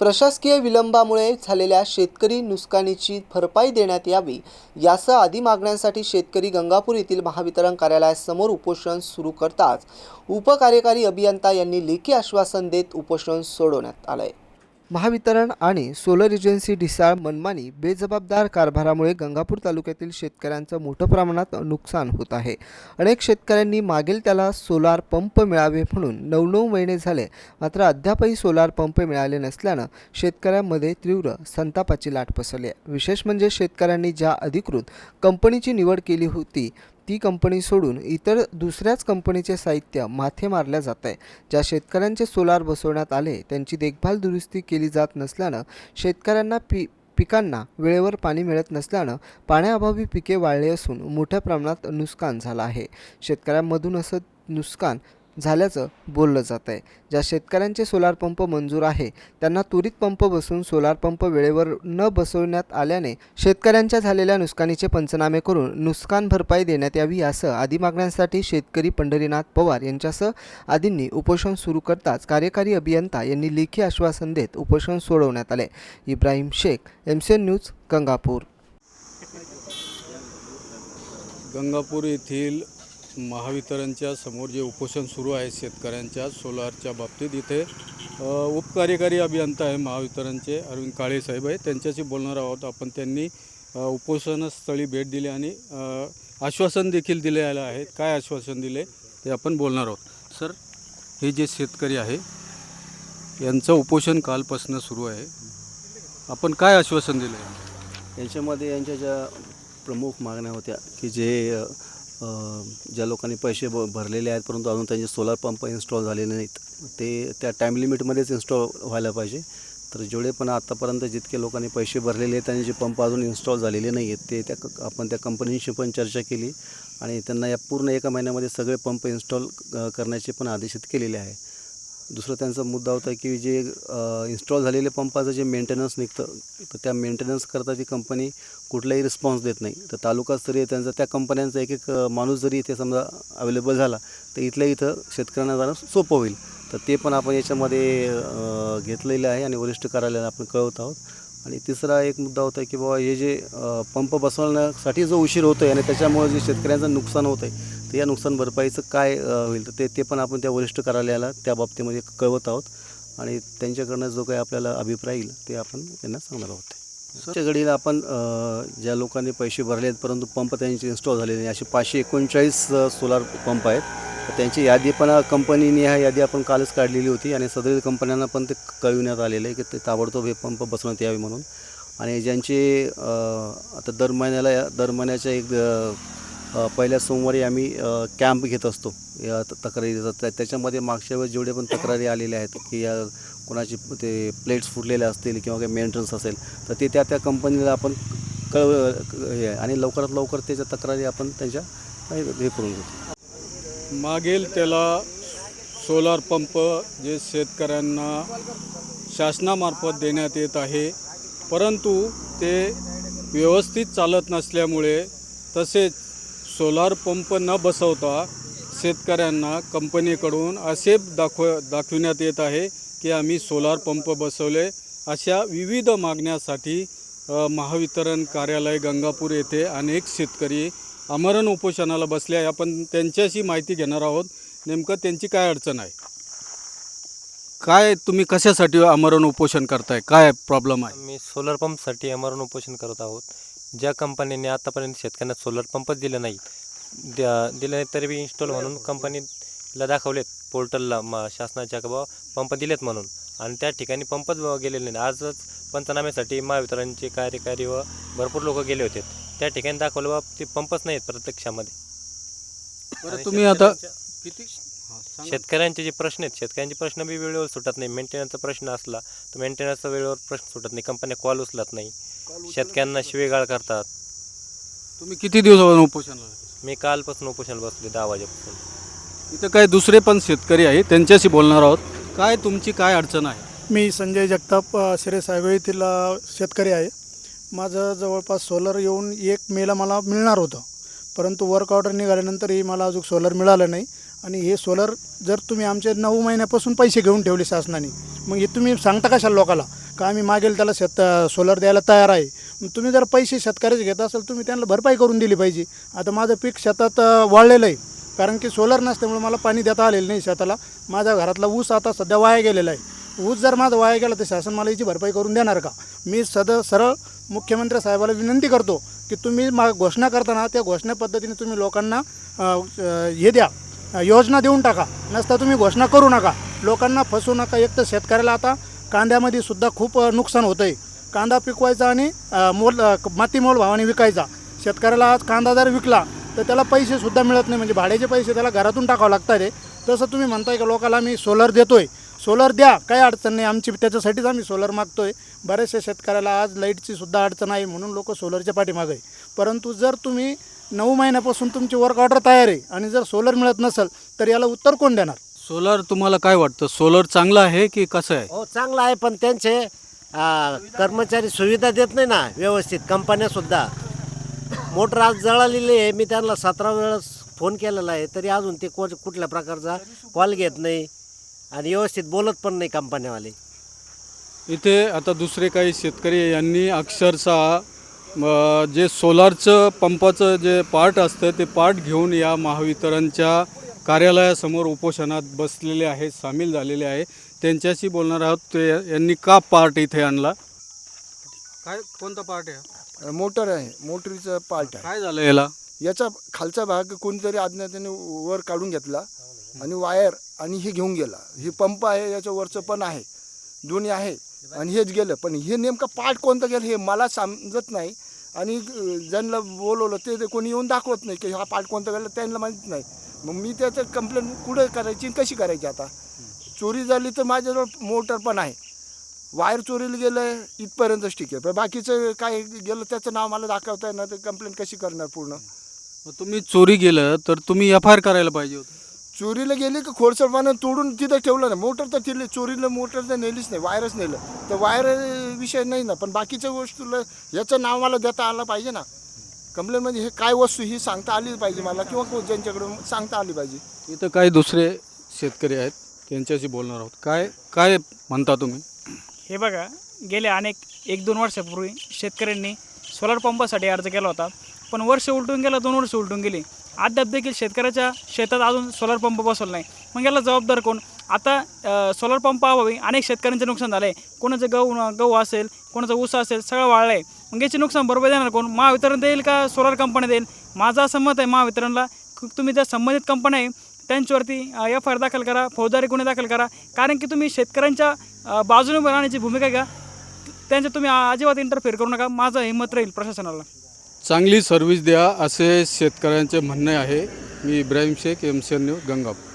प्रशासकीय विलंबामुळे झालेल्या शेतकरी नुकसानीची भरपाई देण्यात यावी यासह आदी मागण्यांसाठी शेतकरी गंगापूर येथील महावितरण कार्यालयासमोर उपोषण सुरू करताच उपकार्यकारी अभियंता यांनी लेखी आश्वासन देत उपोषण सोडवण्यात आले। महावितरण आणि सोलर एजन्सी ढिसाळ मनमानी बेजबाबदार कारभारामुळे गंगापूर तालुक्यातील शेतकऱ्यांचं मोठ्या प्रमाणात नुकसान होत आहे। अनेक शेतकऱ्यांनी मागेल त्याला सोलार पंप मिळावे म्हणून 9 महिने झाले, मात्र अद्यापही सोलार पंप मिळाले नसल्यानं शेतकऱ्यांमध्ये तीव्र संतापाची लाट पसरली आहे। विशेष म्हणजे शेतकऱ्यांनी ज्या अधिकृत कंपनीची निवड केली होती ती कंपनी सोडून इतर दुसऱ्याच कंपनीचे साहित्य माथे मारल्या जात आहे। ज्या शेतकऱ्यांचे सोलार बसवण्यात आले त्यांची देखभाल दुरुस्ती केली जात नसल्यानं शेतकऱ्यांना पिकांना वेळेवर पाणी मिळत नसल्यानं पाण्याअभावी पिके वाळली असून मोठ्या प्रमाणात नुकसान झालं आहे। शेतकऱ्यांमधून असं नुकसान झाल्याचं बोललं जात आहे। ज्या शेतकऱ्यांचे सोलार पंप मंजूर आहे त्यांना त्वरित पंप बसवून सोलार पंप वेळेवर न बसवण्यात आल्याने शेतकऱ्यांच्या झालेल्या नुकसानीचे पंचनामे करून नुकसान भरपाई देण्यात यावी असं आदी मागण्यांसाठी शेतकरी पंढरीनाथ पवार यांच्यासह आदींनी उपोषण सुरू करताच कार्यकारी अभियंता यांनी लेखी आश्वासन देत उपोषण सोडवण्यात आले। Ibrahim Shaikh, MCN news, Gangapur. गंगापूर येथील महावितरणच्या समोर जे उपोषण सुरू आहे शेतकऱ्यांच्या सोलारच्या बाबतीत, इथे उपकार्यकारी अभियंता आहे महावितरणचे अरविंद काळे साहेब आहे, त्यांच्याशी बोलणार आहोत आपण। त्यांनी उपोषणस्थळी भेट दिली आणि आश्वासन देखील दिलेलं आहे। काय आश्वासन दिले ते आपण बोलणार आहोत। सर, हे जे शेतकरी आहे यांचं उपोषण कालपासून सुरू आहे, आपण काय आश्वासन दिले? याच्यामध्ये यांच्या ज्या प्रमुख मागण्या होत्या की जे ज्या लोकांनी पैसे भरलेले आहेत परंतु अजून त्यांचे सोलार पंप इन्स्टॉल झालेले नाहीत, ते त्या टाईम लिमिटमध्येच इन्स्टॉल व्हायला पाहिजे। तर जेवढे पण आतापर्यंत जितके लोकांनी पैसे भरलेले आहेत त्यांनी जे पंप अजून इन्स्टॉल झालेले नाही आहेत ते आपण त्या कंपनीशी पण चर्चा केली आणि त्यांना या पूर्ण 1 महिन्यामध्ये सगळे पंप इन्स्टॉल करण्याचे पण आदेशित केलेले आहे। दुसरा त्यांचा मुद्दा होता की जे इन्स्टॉल झालेले पंपाचं जे मेंटेनन्स निघतं तर त्या मेंटेनन्स करता ती कंपनी कुठलाही रिस्पॉन्स देत नाही। तर तालुकास्तरीय त्यांचा त्या कंपन्यांचा एक माणूस जरी इथे समजा अवेलेबल झाला तर इथल्या इथं शेतकऱ्यांना जाणं सोपं होईल। तर ते पण आपण याच्यामध्ये घेतलेलं आहे आणि वरिष्ठ कार्यालयाला आपण कळवत आहोत। आणि तिसरा एक मुद्दा होता की बाबा हे जे पंप बसवण्यासाठी जो उशीर होतो आहे आणि त्याच्यामुळे जे शेतकऱ्यांचं नुकसान होतं आहे तर या नुकसान भरपाईचं काय होईल तर ते पण आपण त्या वरिष्ठ कार्यालयाला त्या बाबतीमध्ये कळवत आहोत आणि त्यांच्याकडनं जो काही आपल्याला अभिप्राय येईल ते आपण त्यांना सांगणार आहोत। त्या घडीला आपण ज्या लोकांनी पैसे भरले आहेत परंतु पंप त्यांचे इन्स्टॉल झालेले नाही असे 539 सोलार पंप आहेत। तर त्यांची यादी पण कंपनीने हा यादी आपण कालच काढलेली होती आणि सदरील कंपन्यांना पण ते कळविण्यात आलेलं आहे की ते ताबडतोब हे पंप बसवण्यात यावे म्हणून। आणि ज्यांचे आता दर महिन्याच्या एक पहिल्या सोमवारी आम्ही कॅम्प घेत असतो या तक्रारी त्याच्यामध्ये मागच्या वेळेस जेवढे पण तक्रारी आलेल्या आहेत की या कोणाची ते प्लेट्स फुटलेले असतील किंवा काही मेंटेनन्स असेल तर ते त्या कंपनीला आपण आणि लवकरात लवकर त्याच्या तक्रारी आपण त्यांच्या हे करून घेतो। मागेल त्याला सोलार पंप जे शेतकऱ्यांना शासनामार्फत देण्यात येत आहे परंतु ते व्यवस्थित चालत नसल्यामुळे तसेच सोलार पंप न बसवता शेतकऱ्यांना कंपनीकडून असे दाखविण्यात येत आहे की आम्ही सोलार पंप बसवले। अशा विविध मागण्यासाठी महावितरण कार्यालय गंगापूर येथे अनेक शेतकरी आमरण उपोषणाला बसले आहे। आपण त्यांच्याशी माहिती घेणार आहोत, नेमकं त्यांची काय अडचण आहे, काय तुम्ही कशासाठी आमरण उपोषण करताय, काय प्रॉब्लेम आहे? मी सोलर पंपसाठी आमरण उपोषण करत आहोत। ज्या कंपनीने आतापर्यंत शेतकऱ्यांना सोलर पंपच दिले नाही तरी बी इन्स्टॉल म्हणून कंपनीला दाखवलेत पोर्टलला शासनाच्या बाबा पंप दिलेत म्हणून, आणि त्या ठिकाणी पंपच गेलेले नाही। आजच पंचनाम्यासाठी महावितरणचे कार्यकारी व भरपूर लोक गेले होते, त्या ठिकाणी दाखवलं बाबा ते पंपच नाहीत प्रत्यक्षामध्ये। बरं, तुम्ही आता किती शेतकऱ्यांचे जे प्रश्न आहेत शेतकऱ्यांचे प्रश्न बी वेळेवर सुटत नाही। मेंटेनन्सचा प्रश्न असला तर मेंटेनन्सचा वेळेवर प्रश्न सुटत नाही, कंपन्या कॉल उचलत नाही, शेतकऱ्यांना शिवेगाळ करतात। तुम्ही किती दिवसापासून उपोषणाला? मी कालपासून उपोषणाला बसले 10 वाजेपासून। इथं काही दुसरे पण शेतकरी आहे, त्यांच्याशी बोलणार आहोत। काय तुमची काय अडचण आहे? मी संजय जगताप शिरेसाहेब येथील शेतकरी आहे। माझं जवळपास सोलर येऊन 1 मेला मला मिळणार होतं, परंतु वर्क ऑर्डर निघाल्यानंतरही मला अजून सोलर मिळालं नाही। आणि हे सोलर जर तुम्ही आमचे 9 महिन्यापासून पैसे घेऊन ठेवले शासनाने, मग हे तुम्ही सांगता कशाला लोकाला का आम्ही मागेल त्याला सोलर द्यायला तयार आहे. मग तुम्ही जर पैसे शेतकऱ्याचे घेत असाल तुम्ही त्यांना भरपाई करून दिली पाहिजे. आता माझं पीक शेतात वाळलेलं आहे, कारण की सोलर नसल्यामुळे मला पाणी देता आलेलं नाही शेताला. माझ्या घरातला ऊस आता सध्या वाया गेलेला आहे. ऊस जर माझा वाया गेला तर शासन मला याची भरपाई करून देणार का? मी सरळ मुख्यमंत्री साहेबाला विनंती करतो की तुम्ही घोषणा करताना त्या घोषणा पद्धतीने तुम्ही लोकांना हे द्या, योजना देऊन टाका. नसता तुम्ही घोषणा करू नका, लोकांना फसवू नका. एक तर शेतकऱ्याला आता कांद्यामध्ये सुद्धा खूप नुकसान होतं आहे. कांदा पिकवायचा आणि मातीमोल भावाने विकायचा. शेतकऱ्याला आज कांदा जर विकला तर त्याला पैसेसुद्धा मिळत नाही, म्हणजे भाड्याचे पैसे त्याला घरातून टाकावं लागतात आहे. तसं तुम्ही म्हणताय का लोकांना मी सोलर देतो आहे, सोलर द्या, काही अडचण नाही आमची, त्याच्यासाठीच आम्ही सोलर मागतो आहे. बऱ्याचशा शेतकऱ्याला आज लाईटची सुद्धा अडचण आहे म्हणून लोक सोलरच्या पाठीमागे आहे. परंतु जर तुम्ही 9 महिन्यापासून तुमची वर्क ऑर्डर तयार आहे आणि जर सोलर मिळत नसेल तर याला उत्तर कोण देणार? सोलर तुम्हाला काय वाटतं, सोलर चांगलं आहे की कसं आहे? हो चांगलं आहे, पण त्यांचे कर्मचारी सुविधा देत नाही ना व्यवस्थित. कंपन्यासुद्धा मोटर आज जळालेली आहे, मी त्यांना 17 वेळेस फोन केलेला आहे तरी अजून ते कुठल्या प्रकारचा कॉल घेत नाही आणि व्यवस्थित बोलत पण नाही कंपन्यावाले. इथे आता दुसरे काही शेतकरी यांनी अक्षरशः जे सोलारचं पंपाचं जे पार्ट असतं ते पार्ट घेऊन या महावितरणच्या कार्यालयासमोर उपोषणात बसलेले आहेत, सामील झालेले आहे. त्यांच्याशी बोलणार आहोत. ते यांनी का पार्ट इथे आणला, काय कोणता पार्ट आहे? मोटर आहे, मोटरीचा पार्ट आहे. काय झालं याला? याचा खालचा भाग कोणीतरी अज्ञाताने वर काढून घेतला आणि वायर आणि हे घेऊन गेला. हे पंप आहे, याचं वरचं पण आहे, दोन्ही आहे आणि हेच गेलं. पण हे नेमका पार्ट कोणता गेलं हे मला समजत नाही आणि ज्यांना बोलवलं ते कोणी येऊन दाखवत नाही की हा पार्ट कोणता गेला, त्यांना माहीत नाही. मग मी त्याचं कंप्लेंट कुठं करायची आणि कशी करायची? आता चोरी झाली तर माझ्याजवळ मोटर पण आहे, वायर चोरीला गेलं इथपर्यंतच ठीक आहे, पण बाकीचं काय गेलं त्याचं नाव मला दाखवता येणार, तर कंप्लेंट कशी करणार पूर्ण? मग तुम्ही चोरी गेलं तर तुम्ही FIR करायला पाहिजे होतं. चोरीला गेली की खोडसरपणा तोडून तिथं ठेवलं ना. मोटर तर तिथली चोरीला मोटर तर नेलीच नाही, वायरच नेलं तर वायर विषय नाही ना. पण बाकीच्या गोष्टीला याचं नाव मला देता आलं पाहिजे ना. कंप्लेंटमध्ये हे काय वस्तू ही सांगता आली पाहिजे मला, किंवा ज्यांच्याकडून सांगता आली पाहिजे. इथं काही दुसरे शेतकरी आहेत, त्यांच्याशी बोलणार आहोत. काय काय म्हणता तुम्ही? हे बघा, गेल्या 1-2 वर्षापूर्वी शेतकऱ्यांनी सोलार पंपासाठी अर्ज केला होता, पण वर्ष उलटून गेलं, 2 वर्ष उलटून गेली. अद्याप देखील शेतकऱ्याच्या शेतात अजून सोलार पंप बसवला नाही. मग याला जबाबदार कोण? आता सोलार पंप अभावी अनेक शेतकऱ्यांचे नुकसान झालं आहे. कोणाचं गहू असेल, कोणाचं ऊस असेल, सगळं वाळलं आहे. मग याचे नुकसान बरोबर देणार कोण? महावितरण देईल का सोलार कंपनी देईल? माझं असं मत आहे महावितरणला, तुम्ही त्या संबंधित कंपन्या आहे त्यांच्यावरती FIR दाखल करा, फौजदारी गुन्हे दाखल करा. कारण की तुम्ही शेतकऱ्यांच्या बाजूने उभं राहण्याची भूमिका घ्या, त्यांच्या तुम्ही अजिबात इंटरफेअर करू नका. माझं हे मत राहील प्रशासनाला. चांगली सर्व्हिस द्या असे शेतकऱ्यांचे म्हणणे आहे. मी इब्राहिम शेख, MCN न्यूज, गंगापूर.